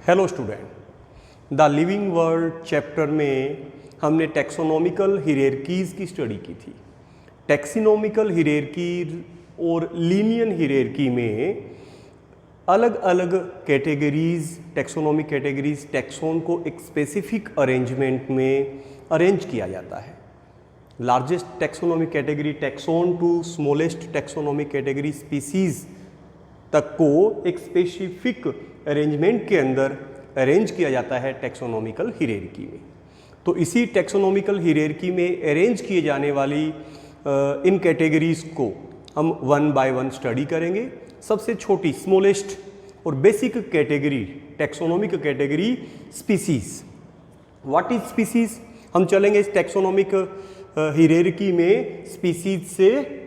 Hello student, the living world chapter में हमने taxonomical हियरार्कीज की स्टडी की थी। टैक्सोनॉमिकल हियरार्की और लीनियर हियरार्की में अलग अलग कैटेगरीज, टैक्सोनॉमिक कैटेगरीज, टैक्सोन को एक स्पेसिफिक अरेंजमेंट में अरेंज किया जाता है। Largest taxonomic category taxon to smallest taxonomic category species तक को एक स्पेसिफिक अरेंजमेंट के अंदर अरेंज किया जाता है टैक्सोनॉमिकल हियरार्की में। तो इसी टैक्सोनॉमिकल हियरार्की में अरेंज किए जाने वाली इन कैटेगरीज को हम वन बाय वन स्टडी करेंगे। सबसे छोटी स्मॉलेस्ट और basic category, taxonomic category species. What is species? हम चलेंगे इस टैक्सोनॉमिक हियरार्की में स्पीसीज से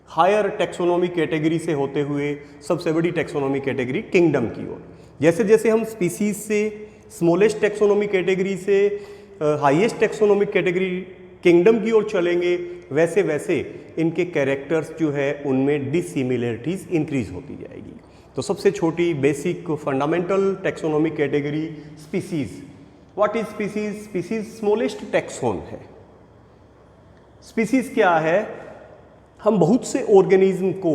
हायर टैक्सोनॉमिक कैटेगरी से होते हुए सबसे बड़ी टैक्सोनॉमिक कैटेगरी किंगडम की ओर। जैसे जैसे हम स्पीसीज से स्मॉलेस्ट टैक्सोनॉमिक कैटेगरी से हाईएस्ट टैक्सोनॉमिक कैटेगरी किंगडम की ओर चलेंगे, वैसे वैसे इनके कैरेक्टर्स जो है उनमें डिसिमिलरिटीज इंक्रीज होती जाएगी। तो सबसे छोटी basic fundamental taxonomic category species. What is species? Species smallest taxon है। स्पीसीज क्या है? हम बहुत से ऑर्गेनिज्म को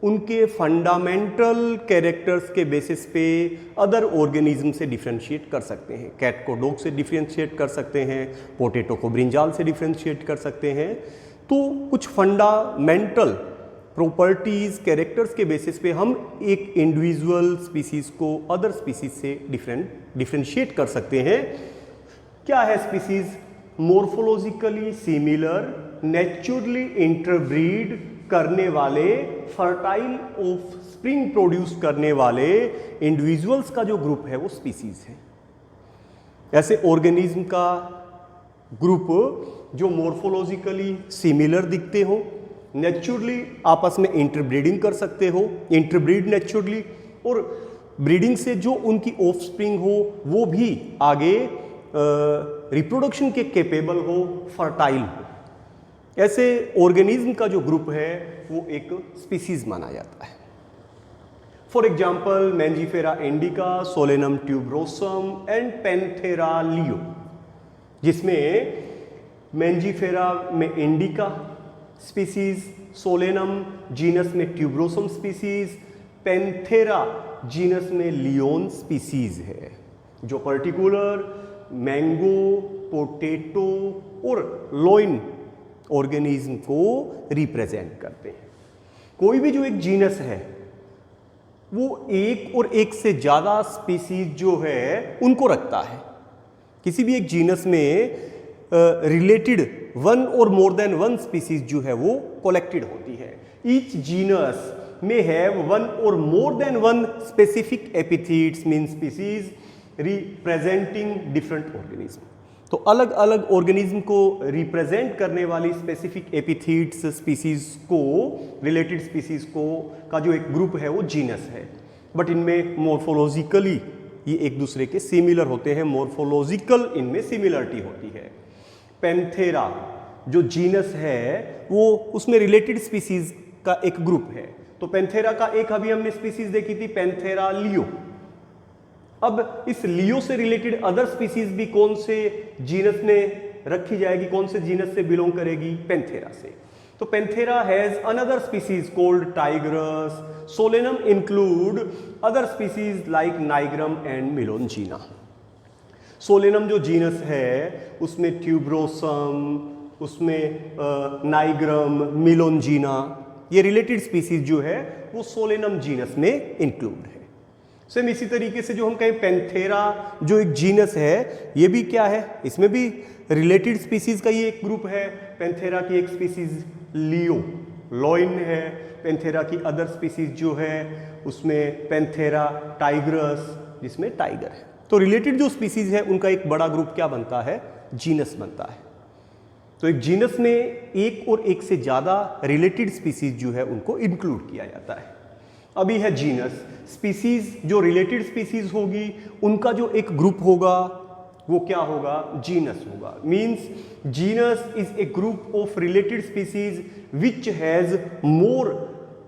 उनके फंडामेंटल कैरेक्टर्स के बेसिस पे अदर ऑर्गेनिज्म से डिफरेंशिएट कर सकते हैं। कैट को डॉग से डिफरेंशिएट कर सकते हैं, पोटैटो को ब्रिंजाल से डिफरेंशिएट कर सकते हैं। तो कुछ फंडामेंटल प्रॉपर्टीज, कैरेक्टर्स के बेसिस पे हम एक इंडिविजुअल स्पीसीज को अदर स्पीसीज से डिफरेंशिएट कर सकते हैं। क्या है species? Morphologically similar, naturally interbreed करने वाले, फर्टाइल ऑफ स्प्रिंग प्रोड्यूस करने वाले इंडिविजुअल्स का जो ग्रुप है वो स्पीसीज है। ऐसे ऑर्गेनिज्म का ग्रुप जो मॉर्फोलॉजिकली सिमिलर दिखते हो, नेचुरली आपस में इंटरब्रीडिंग कर सकते हो, इंटरब्रीड नेचुरली, और ब्रीडिंग से जो उनकी ऑफस्प्रिंग हो वो भी आगे रिप्रोडक्शन के कैपेबल हो, फर्टाइल हो। ऐसे ऑर्गेनिज्म का जो ग्रुप है वो एक स्पीसीज माना जाता है। For example Mangifera indica, Solanum tuberosum and Panthera leo, जिसमें मैंजीफेरा में इंडिका स्पीसीज, सोलेनम जीनस में ट्यूबरोसम स्पीसीज, पैंथेरा जीनस में लियोन स्पीसीज है, जो पर्टिकुलर मैंगो, पोटैटो और लोइन ऑर्गेनिज्म को रिप्रेजेंट करते हैं। कोई भी जो एक जीनस है वो एक और एक से ज्यादा स्पीसीज जो है उनको रखता है। किसी भी एक जीनस में रिलेटेड वन और मोर देन वन स्पीसीज जो है वो कलेक्टेड होती है। ईच जीनस में हैव वन और more than one specific epithets mean species representing different organism. तो अलग अलग ऑर्गेनिज्म को रिप्रेजेंट करने वाली स्पेसिफिक एपिथेट्स स्पीसीज को, रिलेटेड स्पीसीज को का जो एक ग्रुप है वो जीनस है। बट इनमें मॉर्फोलॉजिकली ये एक दूसरे के सिमिलर होते हैं, मॉर्फोलॉजिकल इनमें सिमिलरिटी होती है। पैंथेरा जो जीनस है वो उसमें रिलेटेड स्पीसीज का एक ग्रुप है। तो पैंथेरा का एक अभी हमने स्पीसीज देखी थी, पैंथेरा लियो। अब इस लियो से रिलेटेड अदर स्पीसीज भी कौन से जीनस में रखी जाएगी, कौन से जीनस से बिलोंग करेगी? पैंथेरा से। तो Panthera has another species called tigris. Solanum include other species like nigrum and melongena. Solanum जो जीनस है उसमें ट्यूबरोसम, उसमें नाइग्रम, मिलोनजीना, ये रिलेटेड स्पीसीज जो है वो सोलेनम जीनस में इंक्लूड है। सेम इसी तरीके से जो हम कहें पैंथेरा जो एक जीनस है, ये भी क्या है? इसमें भी रिलेटेड स्पीसीज का ये एक ग्रुप है। पैंथेरा की एक स्पीसीज लियो, लोइन है। पैंथेरा की अदर स्पीसीज जो है उसमें पैंथेरा टाइग्रस, जिसमें टाइगर है। तो रिलेटेड जो स्पीसीज है उनका एक बड़ा ग्रुप क्या बनता है? जीनस बनता है। तो एक जीनस में एक और एक से ज्यादा रिलेटेड स्पीसीज जो है उनको इंक्लूड किया जाता है। अभी है जीनस। स्पीसीज जो रिलेटेड स्पीसीज होगी उनका जो एक ग्रुप होगा वो क्या होगा? जीनस होगा। Means genus is a group of related species which has more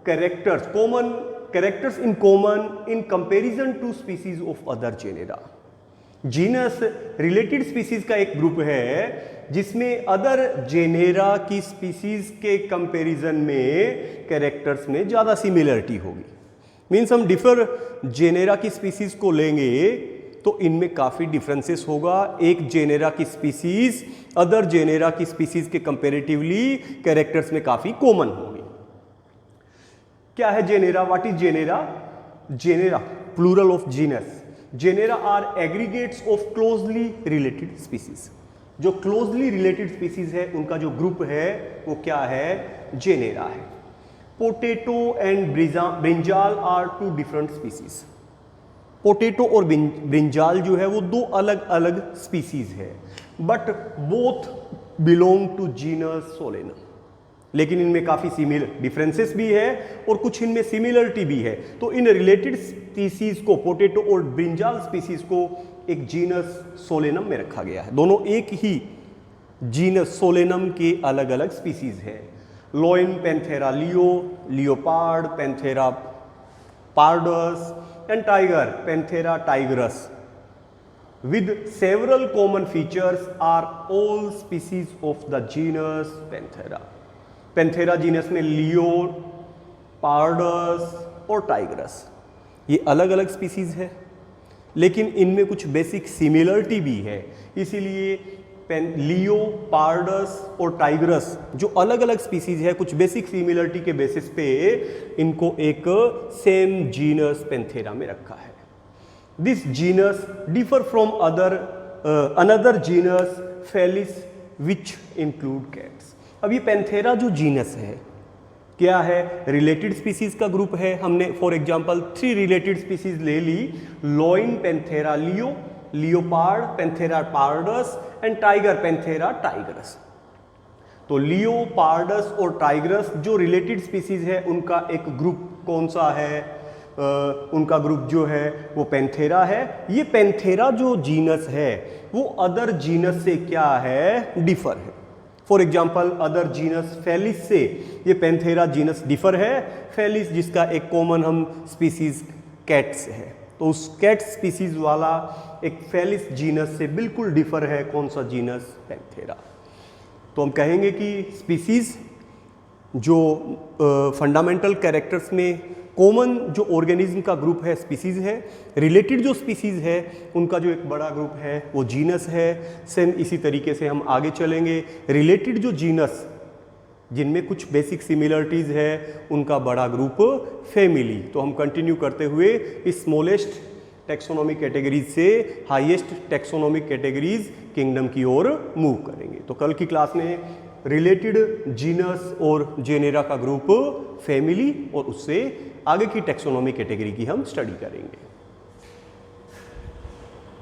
characters, common characters in common in comparison to species of other genera. Genus related species का एक ग्रुप है जिसमें अदर जेनेरा की स्पीसीज के comparison में characters में ज़्यादा similarity होगी। मीन्स हम डिफर जेनेरा की स्पीसीज को लेंगे तो इनमें काफ़ी डिफरेंसेस होगा। एक जेनेरा की स्पीसीज अदर जेनेरा की स्पीसीज के कंपैरेटिवली कैरेक्टर्स में काफ़ी कॉमन होगी। क्या है genera? What is genera? Genera plural of genus. Genera are aggregates of closely related species. जो क्लोजली रिलेटेड स्पीसीज है उनका जो ग्रुप है वो क्या है? जेनेरा है। Potato and brinjal are two different species. Potato और ब्रिंजाल जो है वो दो अलग अलग स्पीसीज है, but both belong to genus Solanum. लेकिन इनमें काफ़ी सिमिलर डिफरेंसेस भी है और कुछ इनमें सिमिलरिटी भी है। तो इन रिलेटेड स्पीसीज को, पोटैटो और ब्रिंजाल स्पीसीज को एक जीनस सोलेनम में रखा गया है। दोनों एक ही जीनस सोलेनम के अलग अलग स्पीसीज है। Lion Panthera leo, leopard Panthera pardus and tiger Panthera tigris with several common features are all species of the genus Panthera. Panthera genus में लियो, पार्डस और टाइगरस ये अलग अलग स्पीसीज है, लेकिन इनमें कुछ बेसिक सिमिलरिटी भी है। इसीलिए लियो, पार्डस और टाइगरस जो अलग अलग स्पीसीज है, कुछ बेसिक सिमिलरिटी के बेसिस पे इनको एक सेम जीनस पैंथेरा में रखा है। This genus differ from another genus Felis which include cats. अब ये पैंथेरा जो जीनस है क्या है? रिलेटेड स्पीसीज का ग्रुप है। हमने फॉर एग्जांपल 3 रिलेटेड स्पीसीज ले ली, lion Panthera leo, leopard Panthera pardus and tiger Panthera tigris. तो लियो, पार्डस और टाइगरस जो रिलेटेड स्पीसीज है उनका एक ग्रुप कौन सा है? उनका ग्रुप जो है वो पैंथेरा है। ये पैंथेरा जो जीनस है वो अदर जीनस से क्या है? डिफर है। For example other genus Felis से ये पैंथेरा जीनस डिफर है। फेलिस जिसका एक कॉमन हम स्पीसीज कैट्स है, तो उस कैट स्पीसीज वाला एक फेलिस जीनस से बिल्कुल डिफर है। कौन सा जीनस? पैंथेरा। तो हम कहेंगे कि स्पीसीज जो फंडामेंटल कैरेक्टर्स में कॉमन जो ऑर्गेनिज्म का ग्रुप है स्पीसीज है, रिलेटेड जो स्पीसीज है उनका जो एक बड़ा ग्रुप है वो जीनस है। सेम इसी तरीके से हम आगे चलेंगे, रिलेटेड जो जीनस जिनमें कुछ बेसिक सिमिलरिटीज़ है उनका बड़ा ग्रुप फैमिली। तो हम कंटिन्यू करते हुए इस स्मॉलेस्ट टैक्सोनॉमिक कैटेगरीज से हाईएस्ट टैक्सोनॉमिक कैटेगरीज किंगडम की ओर मूव करेंगे। तो कल की क्लास में रिलेटेड जीनस और जेनेरा का ग्रुप फैमिली और उससे आगे की टैक्सोनॉमिक कैटेगरी की हम स्टडी करेंगे।